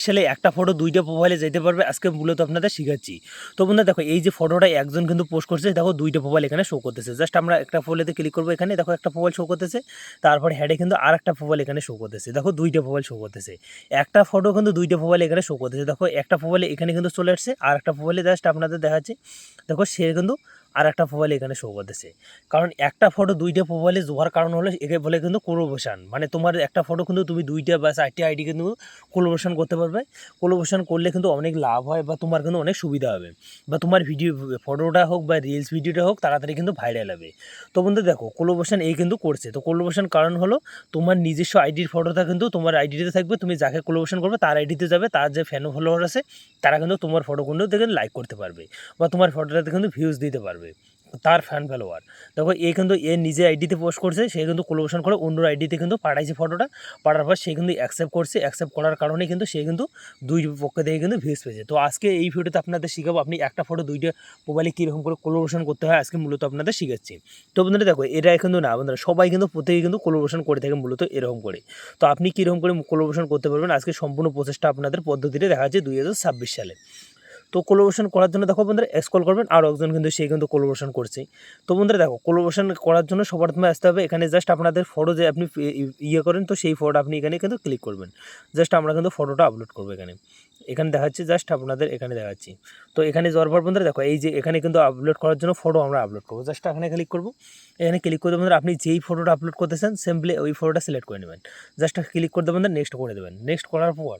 আসলে একটা ফটো দুইটা প্রোফাইলে যেতে পারবে আজকে মূলত আপনাদের শিখাচ্ছি। তো বন্ধুরা দেখো এই যে ফটোটা একজন কিন্তু পোস্ট করছে, দেখো দুইটা প্রোফাইল এখানে শো করতেছে। জাস্ট আমরা একটা প্রোফাইলেতে ক্লিক করবো, এখানে দেখো একটা প্রোফাইল শো করতেছে, তারপর হেডে কিন্তু আরেকটা প্রোফাইল এখানে শো করতেছে, দেখো দুইটা প্রোফাইল শো করতেছে। একটা ফটো কিন্তু দুইটা প্রোফাইল এখানে শো করতেছে, দেখো একটা প্রোফাইলে এখানে কিন্তু চলে আসছে, আর একটা প্রোফাইলে জাস্ট আপনাদের দেখাচ্ছে, দেখো সে কিন্তু আর একটা প্রোফাইল এখানে শো করতেছে। কারণ একটা ফটো দুইটা প্রোফাইলে যাওয়ার কারণ হলো একে বলে কিন্তু কোলাবোরেশন, মানে তোমার একটা ফটো কিন্তু তুমি দুইটা বা চারটে আইডি কিন্তু কোলাবোরেশন করতে পারবে। কোলাবোরেশন করলে কিন্তু অনেক লাভ হয় বা তোমার কিন্তু অনেক সুবিধা হবে, বা তোমার ভিডিও ফটোটা হোক বা রিলস ভিডিওটা হোক তাড়াতাড়ি কিন্তু ভাইরাল হবে। তো বন্ধু দেখো কোলাবোরেশন এই কিন্তু করছে, তো কোলাবোরেশন কারণ হলো তোমার নিজস্ব আইডির ফটোটা কিন্তু তোমার আইডিতে থাকবে, তুমি যাকে কোলাবোরেশন করবে তার আইডিতে যাবে, তার যে ফ্যান ফলোয়ার আছে তারা কিন্তু তোমার ফটো কিন্তু দেখে লাইক করতে পারবে, বা তোমার ফটোটাতে কিন্তু ভিউজ দিতে পারবে তার ফ্যান ফলোয়ার। দেখো এ কিন্তু এ নিজে আইডিতে পোস্ট করছে, সে কিন্তু কোলাবোরেশন করে অন্য আইডিতে কিন্তু পাঠাইছে ফটোটা, পাঠার পর সে কিন্তু অ্যাকসেপ্ট করছে, অ্যাকসেপ্ট করার কারণে কিন্তু সে কিন্তু দুই পক্ষ থেকে কিন্তু ভিউজ পেয়েছে। তো আজকে এই ভিডিওতে আপনাদের শিখাবো আপনি একটা ফটো দুইটা মোবাইলে কীরকম করে কোলাবোরেশন করতে হয়, আজকে মূলত আপনাদের শিখাচ্ছি। তো বন্ধুরা দেখো এটা কিন্তু না বন্ধুরা, সবাই কিন্তু প্রত্যেকে কিন্তু কোলাবোরেশন করে থাকে মূলত এরকম করে। তো আপনি কীরকম করে কোলাবোরেশন করতে পারবেন আজকে সম্পূর্ণ প্রচেষ্টা আপনাদের পদ্ধতিতে দেখা যাচ্ছে 2026 সালে। তো কোলাবোরেশন করার জন্য দেখো বন্ধুরা স্ক্রল করবেন, আরও একজন কিন্তু সে কিন্তু কোলাবোরেশন করছে। তো বন্ধুরা দেখো কোলাবোরেশন করার জন্য সবার প্রথমে আসতে হবে এখানে, জাস্ট আপনাদের ফটো যে আপনি ইয়ে করেন, তো সেই ফটো আপনি এখানে কিন্তু ক্লিক করবেন। জাস্ট আমরা কিন্তু ফটোটা আপলোড করবো এখানে, এখানে দেখাচ্ছি, জাস্ট আপনাদের এখানে দেখাচ্ছি। তো এখানে যাওয়ার পর বন্ধুরা দেখো এই যে এখানে কিন্তু আপলোড করার জন্য ফটো আমরা আপলোড করবো, জাস্ট এখানে ক্লিক করবো। এখানে ক্লিক করে বন্ধুরা আপনি যেই ফটোটা আপলোড করতেছেন সিম্পলি ওই ফটোটা সিলেক্ট করে নেবেন, জাস্ট ক্লিক করে দেবেন, নেক্সট করে দেবেন। নেক্সট করার পর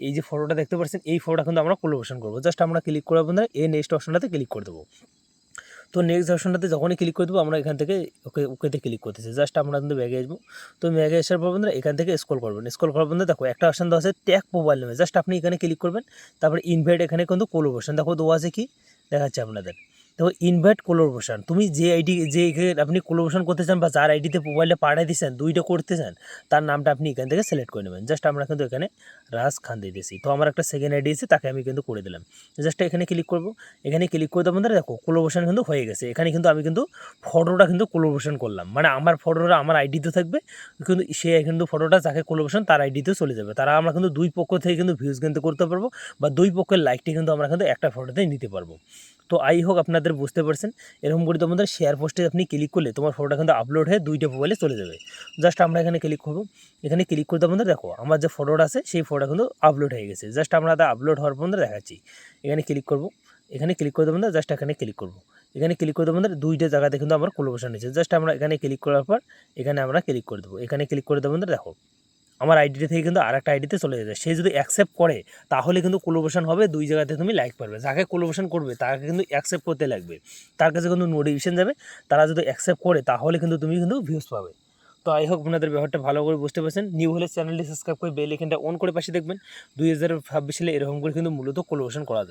এই যে ফটোটা দেখতে পাচ্ছেন এই ফটোটা কিন্তু আমরা কোলাবোরেশন করবো, জাস্ট আমরা ক্লিক করে বন্ধুরা এই নেক্সট অপশনটাতে ক্লিক করে দেবো। তো নেক্সট অপশনটাতে যখনই ক্লিক করে দেবো আমরা এখান থেকে ওকেতে ক্লিক করতেছি, জাস্ট আমরা কিন্তু ব্যাগে আসবো। তো ব্যাগে আসার পর বন্ধুরা এখান থেকে স্ক্রল করবেন, স্ক্রল করার বন্ধুরা দেখো একটা অপশন দেওয়া আছে ট্যাগ মোবাইল নেমে, জাস্ট আপনি এখানে ক্লিক করবেন। তারপরে ইনভাইট এখানে কিন্তু কোলাবোরেশন দেখো দেওয়া আছে, কি দেখাচ্ছে আপনাদের, দেখো ইনভাইট কোলাবোরেশন। তুমি যে আইডি যে আপনি কোলাবোরেশন করতে চান বা যার আইডিতে মোবাইলে পাঠিয়ে দিচ্ছেন দুইটা করতে চান, তার নামটা আপনি এখান থেকে সিলেক্ট করে নেবেন। জাস্ট আমরা কিন্তু এখানে রাজ খান দিয়ে দিয়েছি, তো আমার একটা সেকেন্ড আইডি আছে তাকে আমি কিন্তু করে দিলাম। জাস্ট এখানে ক্লিক করবো, এখানে ক্লিক করে দেবো, দেখো কোলাবোরেশন কিন্তু হয়ে গেছে। এখানে কিন্তু আমি কিন্তু ফটোটা কিন্তু কোলাবোরেশন করলাম, মানে আমার ফটোটা আমার আইডিতে থাকবে, কিন্তু সে কিন্তু ফটোটা যাকে কোলাবোরেশন তার আইডিতেও চলে যাবে। তারা আমরা কিন্তু দুই পক্ষ থেকে কিন্তু ভিউজ কিন্তু করতে পারবো, বা দুই পক্ষের লাইকটি কিন্তু আমরা কিন্তু একটা ফটোতেই নিতে পারবো। তো আই হোক আপনাদের বুঝতে পারছেন। এরকম করে তোমাদের শেয়ার পোস্টে আপনি ক্লিক করলে তোমার ফটোটা কিন্তু আপলোড হয়ে দুইটা মোবাইলে চলে যাবে। জাস্ট আমরা এখানে ক্লিক করবো, এখানে ক্লিক করতে আমাদের দেখো আমার যে ফটোটা আছে সেই ফটোটা কিন্তু আপলোড হয়ে গেছে। জাস্ট আমরা আপলোড হওয়ার পর দেখাচ্ছি, এখানে ক্লিক করবো, এখানে ক্লিক করে দেবো, জাস্ট এখানে ক্লিক করবো, এখানে ক্লিক করে দেবো, দুইটা জায়গাতে কিন্তু আমার কোলাবোরেশন হয়েছে। জাস্ট আমরা এখানে ক্লিক করার পর এখানে আমরা ক্লিক করে দেবো, এখানে ক্লিক করে দেবো, দেখো আমার আইডিটা থেকে কিন্তু আরেকটা আইডিতে চলে যাবে। সে যদি অ্যাকসেপ্ট করে তাহলে কিন্তু কোলাবোরেশন হবে, দুই জায়গাতে তুমি লাইক পারবে। যাকে কোলাবোরেশন করবে তাকে কিন্তু অ্যাকসেপ্ট করতে লাগবে, তার কাছে কিন্তু নোটিফিকেশন যাবে, তারা যদি অ্যাকসেপ্ট করে তাহলে কিন্তু তুমি কিন্তু ভিউজ পাবে। তো আই হোপ আপনাদের ব্যাপারটা ভালো করে বুঝতে পারছেন। নিউ হলে চ্যানেলটি সাবস্ক্রাইব করে বেল আইকনটা অন করে পাশে দেখবেন। 2026 সালে এরকম করে কিন্তু মূলত কোলাবোরেশন করা যায়।